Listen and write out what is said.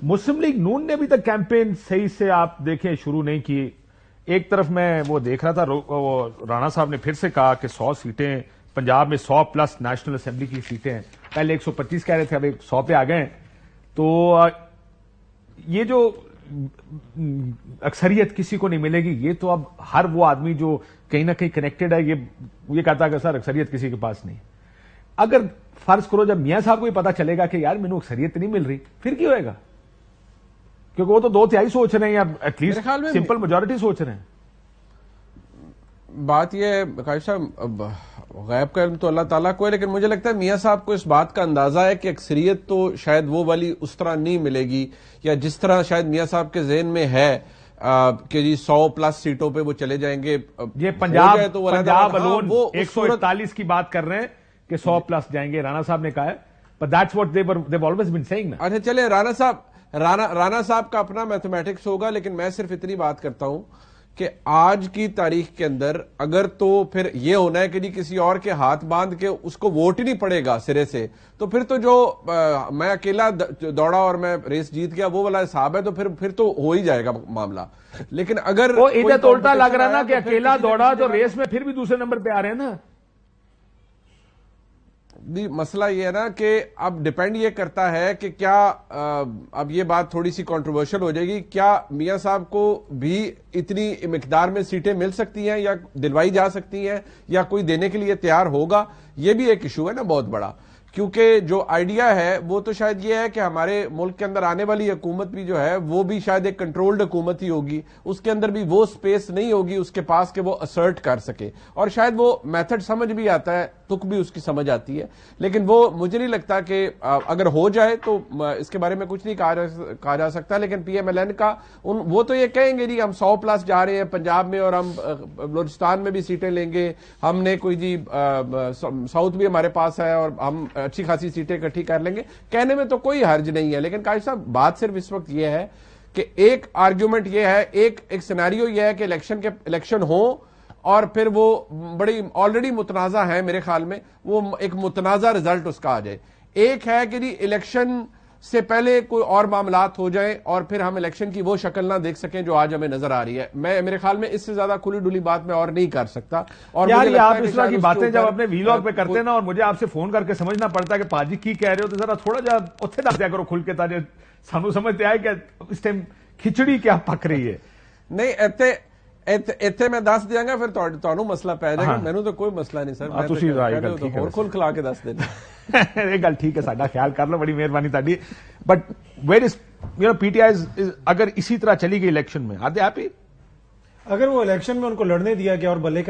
مسلم league نون نے ابھی تک کیمپین صحیح سے آپ دیکھیں شروع نہیں کی. ایک طرف میں وہ دیکھ رہا تھا رانا صاحب نے پھر سے کہا کہ 100 سیٹیں پنجاب میں 100 پلس نیشنل اسمبلی کی سیٹیں ہیں. پہلے 125 کہہ رہے تھے اب 100 پہ آ گئے ہیں. تو یہ جو اکثریت کسی کو نہیں ملے گی, یہ تو اب ہر وہ آدمی جو کہیں نہ کہیں کنیکٹڈ ہے یہ کہتا ہے کہ سر اکثریت کسی کے پاس نہیں. اگر فرض کرو جب میاں صاحب کو بھی پتا چلے گا کہ یار مینوں اکثریت نہیں مل رہی, پھر کیا ہوئے گا؟ کیونکہ وہ تو 2/3 سوچ رہے ہیں یا ایٹ لیسٹ سمپل میجورٹی سوچ رہے ہیں. بات یہ ہے قائد صاحب, غیب کا علم تو اللہ تعالیٰ کو ہے, لیکن مجھے لگتا ہے میاں صاحب کو اس بات کا اندازہ ہے کہ اکثریت تو شاید وہ والی اس طرح نہیں ملے گی, یا جس طرح شاید میاں صاحب کے ذہن میں ہے کہ جی 100 پلس سیٹوں پہ وہ چلے جائیں گے. یہ پنجاب الون 141 کی بات کر رہے ہیں کہ 100 پلس جائیں گے, رانا صاحب نے کہا ہے. But that's what they've always been saying. اچھا چلے, رانا صاحب کا اپنا میتھمیٹکس ہوگا, لیکن میں صرف اتنی بات کرتا ہوں کہ آج کی تاریخ کے اندر اگر تو پھر یہ ہونا ہے کہ جی کسی اور کے ہاتھ باندھ کے اس کو ووٹ ہی نہیں پڑے گا سرے سے, تو پھر تو جو میں اکیلا دوڑا اور میں ریس جیت گیا وہ والا حساب ہے, تو پھر تو ہو ہی جائے گا معاملہ. لیکن اگر وہ ادھر تو الٹا لگ رہا نا کہ اکیلا دوڑا تو ریس میں پھر بھی دوسرے نمبر پہ آ رہے ہیں نا. مسئلہ یہ ہے نا کہ اب ڈیپینڈ یہ کرتا ہے کہ کیا, اب یہ بات تھوڑی سی کنٹروورشل ہو جائے گی, کیا میاں صاحب کو بھی اتنی مقدار میں سیٹیں مل سکتی ہیں یا دلوائی جا سکتی ہیں, یا کوئی دینے کے لیے تیار ہوگا. یہ بھی ایک ایشو ہے نا بہت بڑا, کیونکہ جو آئیڈیا ہے وہ تو شاید یہ ہے کہ ہمارے ملک کے اندر آنے والی حکومت بھی جو ہے وہ بھی شاید ایک کنٹرولڈ حکومت ہی ہوگی, اس کے اندر بھی وہ سپیس نہیں ہوگی اس کے پاس کہ وہ اسرٹ کر سکے, اور شاید وہ میتھڈ سمجھ بھی آتا ہے, تک بھی اس کی سمجھ آتی ہے, لیکن وہ مجھے نہیں لگتا کہ اگر ہو جائے تو اس کے بارے میں کچھ نہیں کہا جا سکتا. لیکن پی ایم ایل این کا وہ تو یہ کہیں گے جی ہم 100 پلس جا رہے ہیں پنجاب میں, اور ہم بلوچستان میں بھی سیٹیں لیں گے, ہم نے کوئی جی ساؤتھ بھی ہمارے پاس ہے اور ہم اچھی خاصی سیٹیں اکٹھی کر لیں گے. کہنے میں تو کوئی حرج نہیں ہے, لیکن قائد صاحب بات صرف اس وقت یہ ہے کہ ایک آرگیومنٹ یہ ہے, ایک سینیریو یہ ہے کہ الیکشن ہو اور پھر وہ بڑی آلریڈی متنازع ہے میرے خیال میں, وہ ایک متنازع رزلٹ اس کا آ جائے. ایک ہے کہ جی الیکشن سے پہلے کوئی اور معاملات ہو جائیں اور پھر ہم الیکشن کی وہ شکل نہ دیکھ سکیں جو آج ہمیں نظر آ رہی ہے. میرے خیال میں اس سے زیادہ کھلی ڈلی بات میں اور نہیں کر سکتا. اور یار آپ اس طرح کی باتیں جب اپنے ویلاگ پہ کرتے نا, اور مجھے آپ سے فون کر کے سمجھنا پڑتا ہے کہ پاجی کی کہہ رہے ہو, تو ذرا تھوڑا جا اتنے دس دیا کرو کھل کے, تاکہ سانو سمجھتے آئے کہ اس ٹائم کھچڑی کیا پک رہی ہے. نہیں اتنے میں دس دیا گا, پھر تمہیں مسئلہ پی جائے گا. مینوں تو کوئی مسئلہ نہیں سر, اور کھل کھلا کے دس دینا. یہ گل ٹھیک ہے, ساڈا خیال کر لو, بڑی مہربانی تاری. But where is P T I اگر اسی طرح چلی گئی الیکشن میں, آر دے ہیپی؟ اگر وہ الیکشن میں ان کو لڑنے دیا گیا اور بلے کا